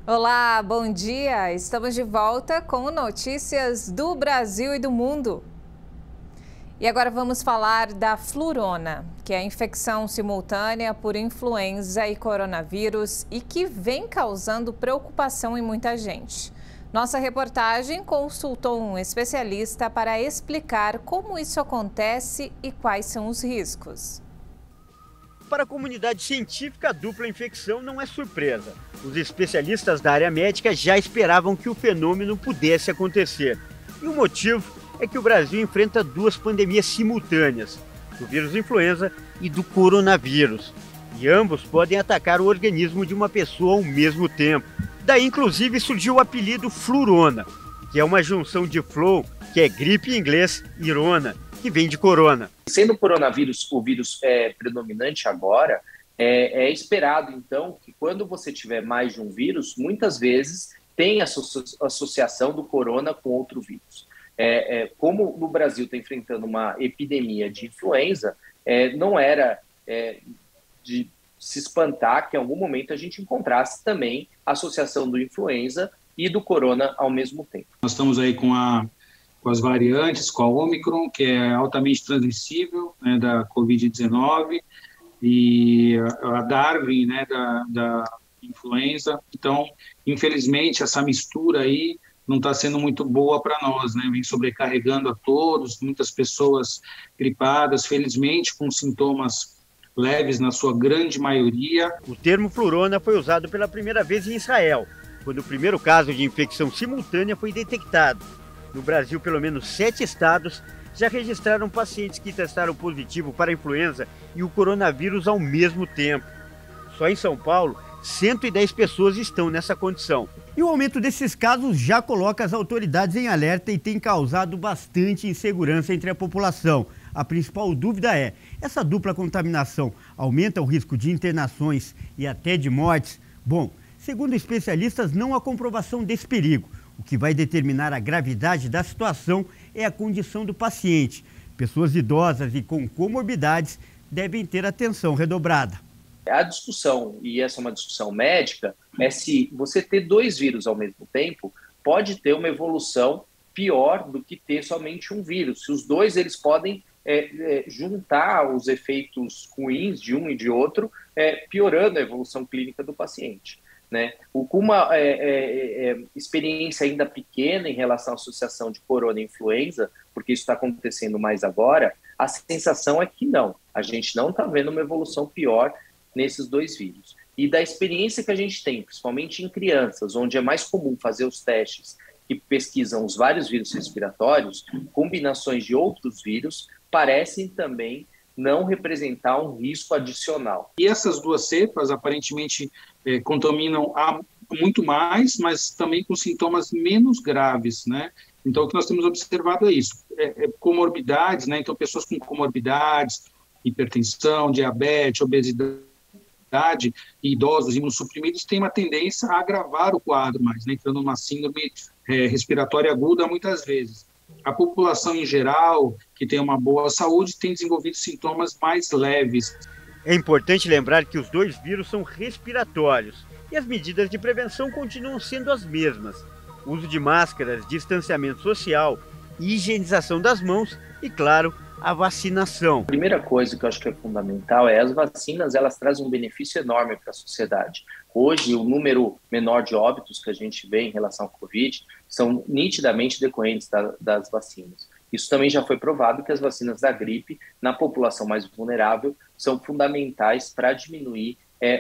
Olá, bom dia! Estamos de volta com notícias do Brasil e do mundo. E agora vamos falar da flurona, que é a infecção simultânea por influenza e coronavírus e que vem causando preocupação em muita gente. Nossa reportagem consultou um especialista para explicar como isso acontece e quais são os riscos. Para a comunidade científica, a dupla infecção não é surpresa. Os especialistas da área médica já esperavam que o fenômeno pudesse acontecer. E o motivo é que o Brasil enfrenta duas pandemias simultâneas, do vírus influenza e do coronavírus. E ambos podem atacar o organismo de uma pessoa ao mesmo tempo. Daí, inclusive, surgiu o apelido flurona, que é uma junção de flow, que é gripe em inglês, e rona, que vem de corona. Sendo o coronavírus o vírus predominante agora, é esperado, então, que quando você tiver mais de um vírus, muitas vezes tem associação do corona com outro vírus. Como no Brasil está enfrentando uma epidemia de influenza, não era de se espantar que em algum momento a gente encontrasse também a associação do influenza e do corona ao mesmo tempo. Nós estamos aí com as variantes, com a Omicron, que é altamente transmissível, né, da Covid-19, e a Darwin, né, da influenza. Então, infelizmente, essa mistura aí não está sendo muito boa para nós, né? Vem sobrecarregando a todos, muitas pessoas gripadas, felizmente com sintomas leves na sua grande maioria. O termo flurona foi usado pela primeira vez em Israel, quando o primeiro caso de infecção simultânea foi detectado. No Brasil, pelo menos 7 estados já registraram pacientes que testaram positivo para a influenza e o coronavírus ao mesmo tempo. Só em São Paulo, 110 pessoas estão nessa condição. E o aumento desses casos já coloca as autoridades em alerta e tem causado bastante insegurança entre a população. A principal dúvida é: essa dupla contaminação aumenta o risco de internações e até de mortes? Bom, segundo especialistas, não há comprovação desse perigo. O que vai determinar a gravidade da situação é a condição do paciente. Pessoas idosas e com comorbidades devem ter atenção redobrada. A discussão, e essa é uma discussão médica, é se você ter dois vírus ao mesmo tempo pode ter uma evolução pior do que ter somente um vírus. Se os dois eles podem juntar os efeitos ruins de um e de outro, piorando a evolução clínica do paciente. Né? Com uma experiência ainda pequena em relação à associação de corona e influenza, porque isso está acontecendo mais agora, a sensação é que não, a gente não está vendo uma evolução pior nesses dois vírus. E da experiência que a gente tem, principalmente em crianças, onde é mais comum fazer os testes que pesquisam os vários vírus respiratórios, combinações de outros vírus parecem também não representar um risco adicional. E essas duas cepas, aparentemente, contaminam muito mais, mas também com sintomas menos graves, né? Então, o que nós temos observado é isso. Comorbidades, né? Então, pessoas com comorbidades, hipertensão, diabetes, obesidade e idosos imunossuprimidos têm uma tendência a agravar o quadro mais, né? Entrando numa síndrome respiratória aguda muitas vezes. A população em geral, que tem uma boa saúde, tem desenvolvido sintomas mais leves. É importante lembrar que os dois vírus são respiratórios e as medidas de prevenção continuam sendo as mesmas. Uso de máscaras, distanciamento social, higienização das mãos e, claro, a vacinação. A primeira coisa que eu acho que é fundamental é as vacinas, elas trazem um benefício enorme para a sociedade. Hoje, o número menor de óbitos que a gente vê em relação ao Covid são nitidamente decorrentes das vacinas. Isso também já foi provado que as vacinas da gripe, na população mais vulnerável, são fundamentais para diminuir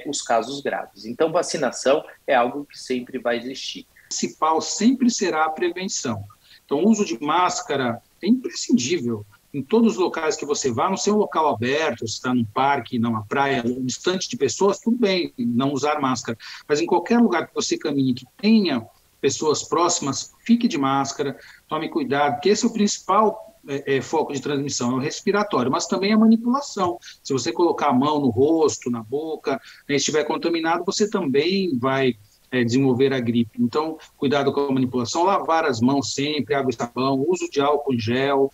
os casos graves. Então, vacinação é algo que sempre vai existir. O principal sempre será a prevenção. Então, o uso de máscara é imprescindível. Em todos os locais que você vá, não ser um local aberto, se está num parque, numa praia, distante de pessoas, tudo bem, não usar máscara. Mas em qualquer lugar que você caminhe, que tenha pessoas próximas, fique de máscara, tome cuidado, porque esse é o principal foco de transmissão, é o respiratório, mas também a manipulação. Se você colocar a mão no rosto, na boca, né, estiver contaminado, você também vai desenvolver a gripe. Então, cuidado com a manipulação, lavar as mãos sempre, água e sabão, uso de álcool em gel,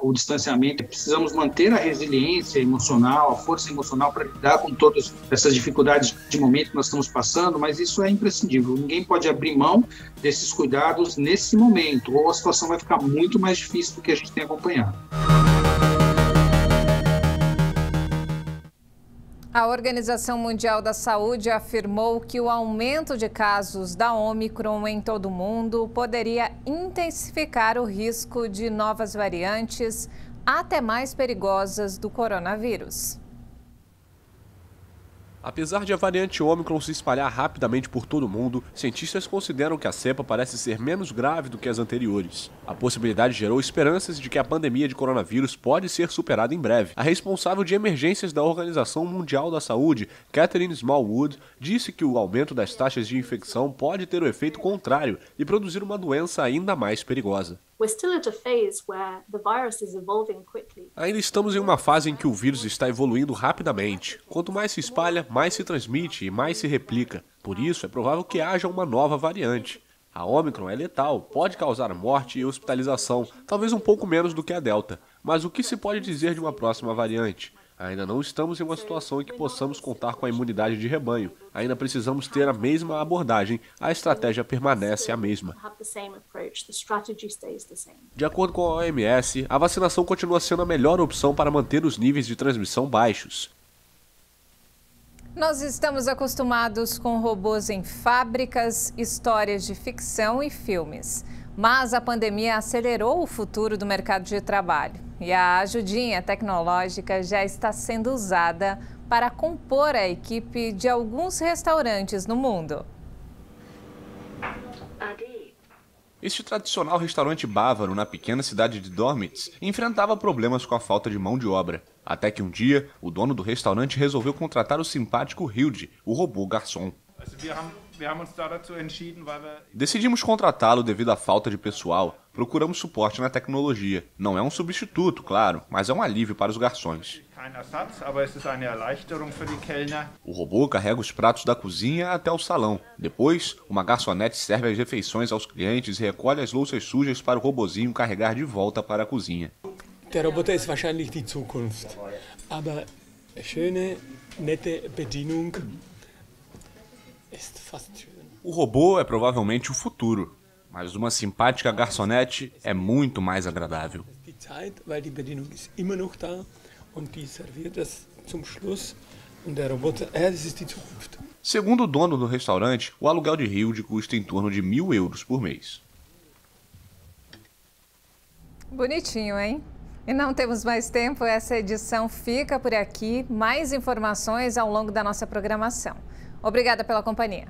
o distanciamento. Precisamos manter a resiliência emocional, a força emocional para lidar com todas essas dificuldades de momento que nós estamos passando, mas isso é imprescindível. Ninguém pode abrir mão desses cuidados nesse momento, ou a situação vai ficar muito mais difícil do que a gente tem acompanhado. A Organização Mundial da Saúde afirmou que o aumento de casos da Ômicron em todo o mundo poderia intensificar o risco de novas variantes, até mais perigosas, do coronavírus. Apesar de a variante Ômicron se espalhar rapidamente por todo o mundo, cientistas consideram que a cepa parece ser menos grave do que as anteriores. A possibilidade gerou esperanças de que a pandemia de coronavírus pode ser superada em breve. A responsável de emergências da Organização Mundial da Saúde, Catherine Smallwood, disse que o aumento das taxas de infecção pode ter o efeito contrário e produzir uma doença ainda mais perigosa. Ainda estamos em uma fase em que o vírus está evoluindo rapidamente. Quanto mais se espalha, mais se transmite e mais se replica. Por isso, é provável que haja uma nova variante. A Ômicron é letal, pode causar morte e hospitalização, talvez um pouco menos do que a Delta. Mas o que se pode dizer de uma próxima variante? Ainda não estamos em uma situação em que possamos contar com a imunidade de rebanho. Ainda precisamos ter a mesma abordagem, a estratégia permanece a mesma. De acordo com a OMS, a vacinação continua sendo a melhor opção para manter os níveis de transmissão baixos. Nós estamos acostumados com robôs em fábricas, histórias de ficção e filmes. Mas a pandemia acelerou o futuro do mercado de trabalho. E a ajudinha tecnológica já está sendo usada para compor a equipe de alguns restaurantes no mundo. Este tradicional restaurante bávaro na pequena cidade de Dormitz enfrentava problemas com a falta de mão de obra. Até que um dia, o dono do restaurante resolveu contratar o simpático Hilde, o robô garçom. Decidimos contratá-lo devido à falta de pessoal. Procuramos suporte na tecnologia. Não é um substituto, claro, mas é um alívio para os garçons. O robô carrega os pratos da cozinha até o salão. Depois, uma garçonete serve as refeições aos clientes e recolhe as louças sujas para o robozinho carregar de volta para a cozinha. Der Roboter ist wahrscheinlich die Zukunft, aber schöne, nette Bedienung ist fast schön. O robô é provavelmente o futuro, mas uma simpática garçonete é muito mais agradável. Die Zeit, weil die Bedienung ist immer noch da und die serviert das zum Schluss und der Roboter, das ist die Zukunft. Segundo o dono do restaurante, o aluguel de Hilde custa em torno de 1.000 euros por mês. Bonitinho, hein? E não temos mais tempo, essa edição fica por aqui. Mais informações ao longo da nossa programação. Obrigada pela companhia.